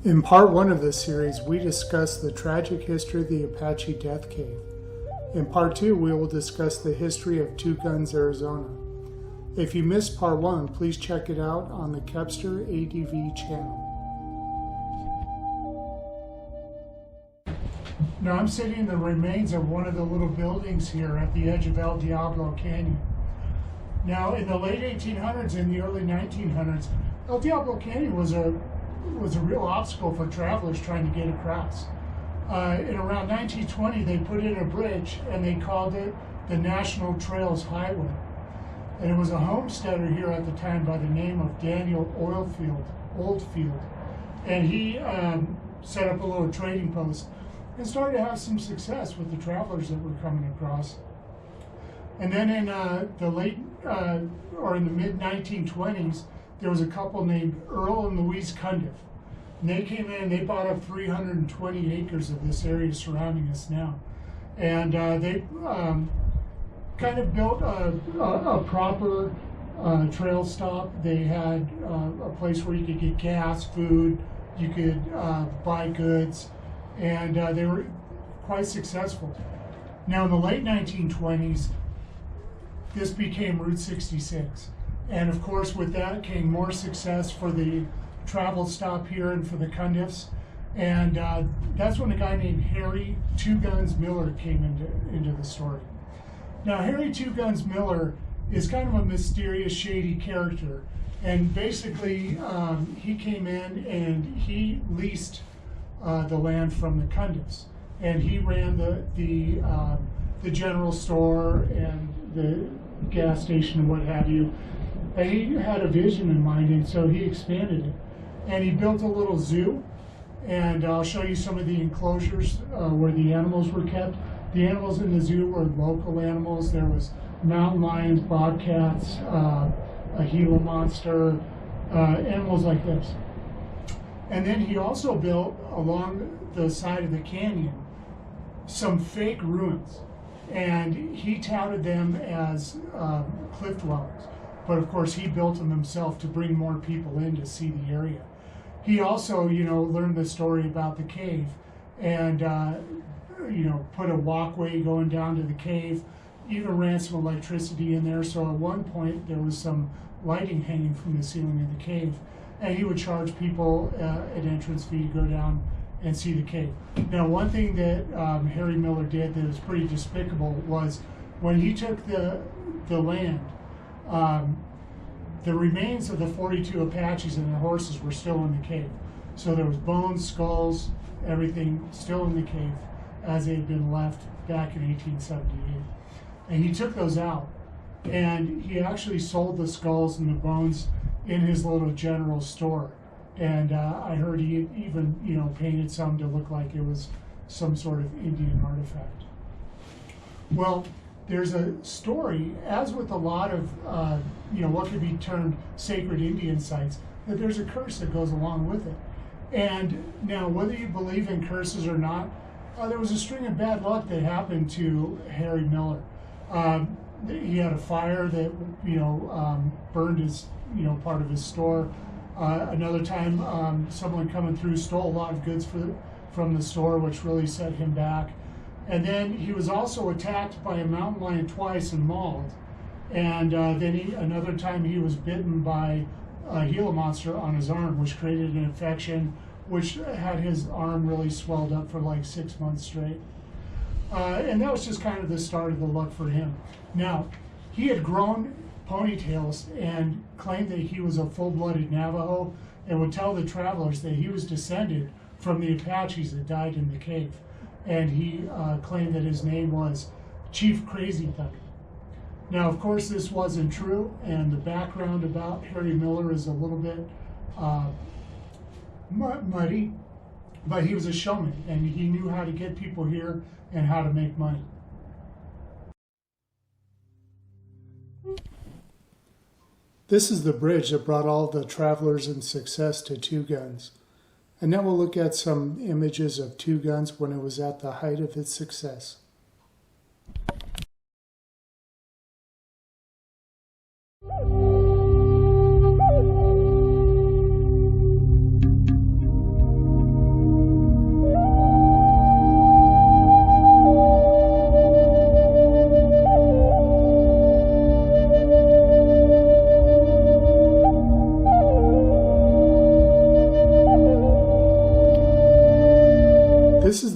In part one of this series, we discussed the tragic history of the Apache Death Cave. In part two, we will discuss the history of Two Guns, Arizona. If you missed part one, please check it out on the Kepster ADV channel. Now I'm sitting in the remains of one of the little buildings here at the edge of El Diablo Canyon. Now in the late 1800s and the early 1900s, El Diablo Canyon was a real obstacle for travelers trying to get across. In around 1920, they put in a bridge and they called it the National Trails Highway. And it was a homesteader here at the time by the name of Daniel Oldfield. And he set up a little trading post and started to have some success with the travelers that were coming across. And then in the mid-1920s, there was a couple named Earl and Louise Cundiff. And they came in and they bought up 320 acres of this area surrounding us now. And they kind of built a proper trail stop. They had a place where you could get gas, food, you could buy goods, and they were quite successful. Now in the late 1920s, this became Route 66. And of course, with that came more success for the travel stop here and for the Cundiffs. And that's when a guy named Harry Two Guns Miller came into the story. Now, Harry Two Guns Miller is kind of a mysterious, shady character. And basically, he came in and he leased the land from the Cundiffs. And he ran the general store and the gas station and what have you. And he had a vision in mind, and so he expanded it. And he built a little zoo, and I'll show you some of the enclosures where the animals were kept. The animals in the zoo were local animals. There was mountain lions, bobcats, a Gila monster, animals like this. And then he also built along the side of the canyon some fake ruins, and he touted them as cliff dwellers. But of course, he built them himself to bring more people in to see the area. He also, learned the story about the cave and, put a walkway going down to the cave, even ran some electricity in there. So at one point, there was some lighting hanging from the ceiling of the cave. And he would charge people an entrance fee to go down and see the cave. Now, one thing that Harry Miller did that was pretty despicable was when he took the land, the remains of the 42 Apaches and their horses were still in the cave. So there was bones, skulls, everything still in the cave as they had been left back in 1878. And he took those out, and he actually sold the skulls and the bones in his little general store. And I heard he even, painted some to look like it was some sort of Indian artifact. Well, there's a story, as with a lot of, what could be termed sacred Indian sites, that there's a curse that goes along with it. And now, whether you believe in curses or not, there was a string of bad luck that happened to Harry Miller. He had a fire that, burned his, part of his store. Another time, someone coming through stole a lot of goods from the store, which really set him back. And then he was also attacked by a mountain lion twice and mauled. And then another time he was bitten by a Gila monster on his arm, which created an infection, which had his arm really swelled up for like 6 months straight. And that was just kind of the start of the luck for him. Now, he had grown ponytails and claimed that he was a full-blooded Navajo and would tell the travelers that he was descended from the Apaches that died in the cave. And he claimed that his name was Chief Crazy Thunder. Now, of course, this wasn't true, and the background about Harry Miller is a little bit muddy, but he was a showman, and he knew how to get people here and how to make money. This is the bridge that brought all the travelers and success to Two Guns. And now we'll look at some images of Two Guns when it was at the height of its success.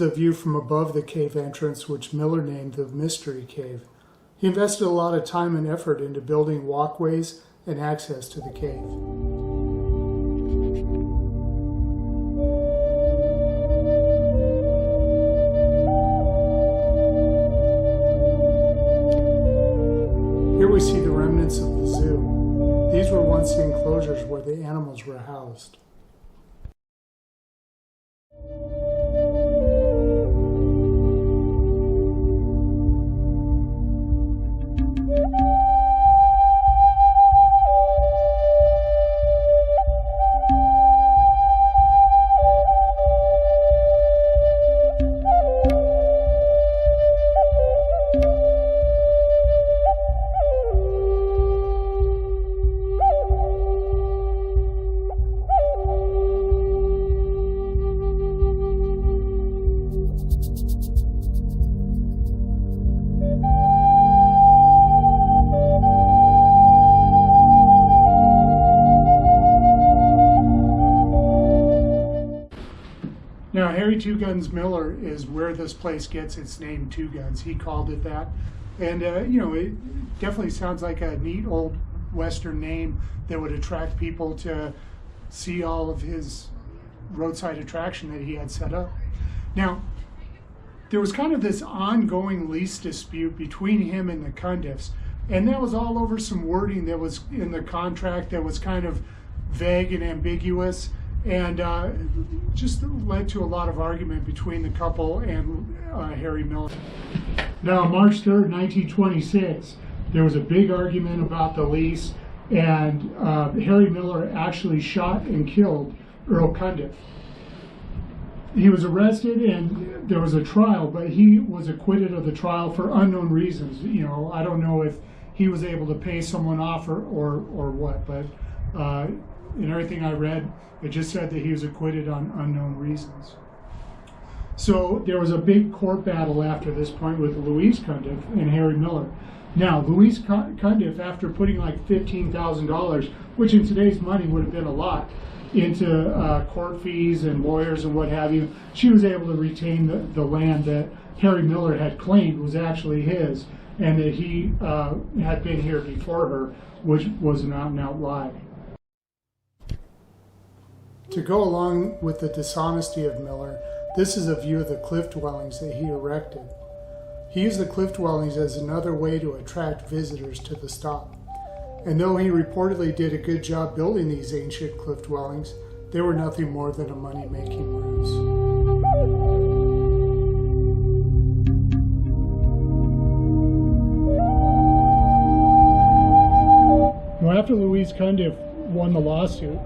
the view from above the cave entrance, which Miller named the Mystery Cave. He invested a lot of time and effort into building walkways and access to the cave. Here we see the remnants of the zoo. These were once the enclosures where the animals were housed. Now, Harry Two Guns Miller is where this place gets its name, Two Guns. He called it that. And, you know, it definitely sounds like a neat old Western name that would attract people to see all of his roadside attraction that he had set up. Now, there was kind of this ongoing lease dispute between him and the Cundiffs. And that was all over some wording that was in the contract that was kind of vague and ambiguous. And just led to a lot of argument between the couple and Harry Miller. Now, March 3rd, 1926, there was a big argument about the lease, and Harry Miller actually shot and killed Earl Cundiff. He was arrested and there was a trial, but he was acquitted of the trial for unknown reasons. You know, I don't know if he was able to pay someone off or what, but in everything I read, it just said that he was acquitted on unknown reasons. So there was a big court battle after this point with Louise Cundiff and Harry Miller. Now, Louise Cundiff, after putting like $15,000, which in today's money would have been a lot, into court fees and lawyers and what have you, she was able to retain the land that Harry Miller had claimed was actually his, and that he had been here before her, which was an out-and-out lie. To go along with the dishonesty of Miller, this is a view of the cliff dwellings that he erected. He used the cliff dwellings as another way to attract visitors to the stop. And though he reportedly did a good job building these ancient cliff dwellings, they were nothing more than a money-making ruse. Well, after Louise Cundiff won the lawsuit,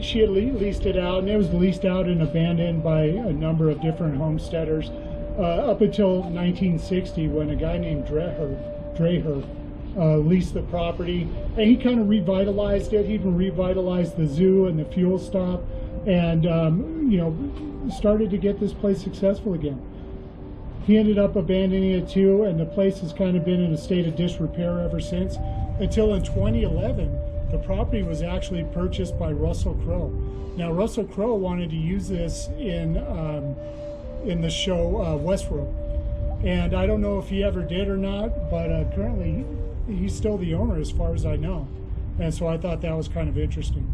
she had leased it out, and it was leased out and abandoned by a number of different homesteaders up until 1960, when a guy named Dreher leased the property, and he kind of revitalized it. He even revitalized the zoo and the fuel stop, and you know, started to get this place successful again. He ended up abandoning it too, and the place has kind of been in a state of disrepair ever since, until in 2011 the property was actually purchased by Russell Crowe. Now, Russell Crowe wanted to use this in the show Westworld, and I don't know if he ever did or not, but currently he's still the owner as far as I know, and so I thought that was kind of interesting.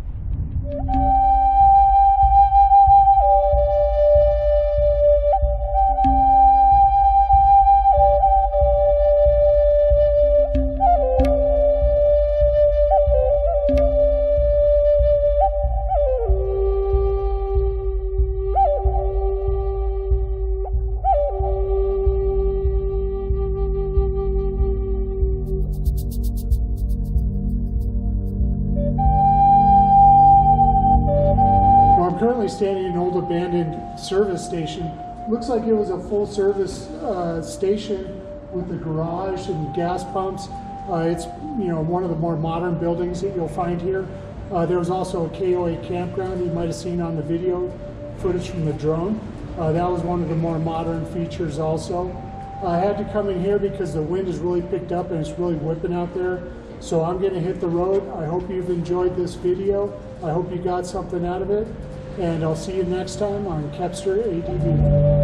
Currently standing in an old abandoned service station. Looks like it was a full service station with a garage and gas pumps. It's, you know, one of the more modern buildings that you'll find here. There was also a KOA campground you might have seen on the video footage from the drone. That was one of the more modern features also. I had to come in here because the wind has really picked up and it's really whipping out there. So I'm going to hit the road. I hope you've enjoyed this video. I hope you got something out of it. And I'll see you next time on Kepster ADV.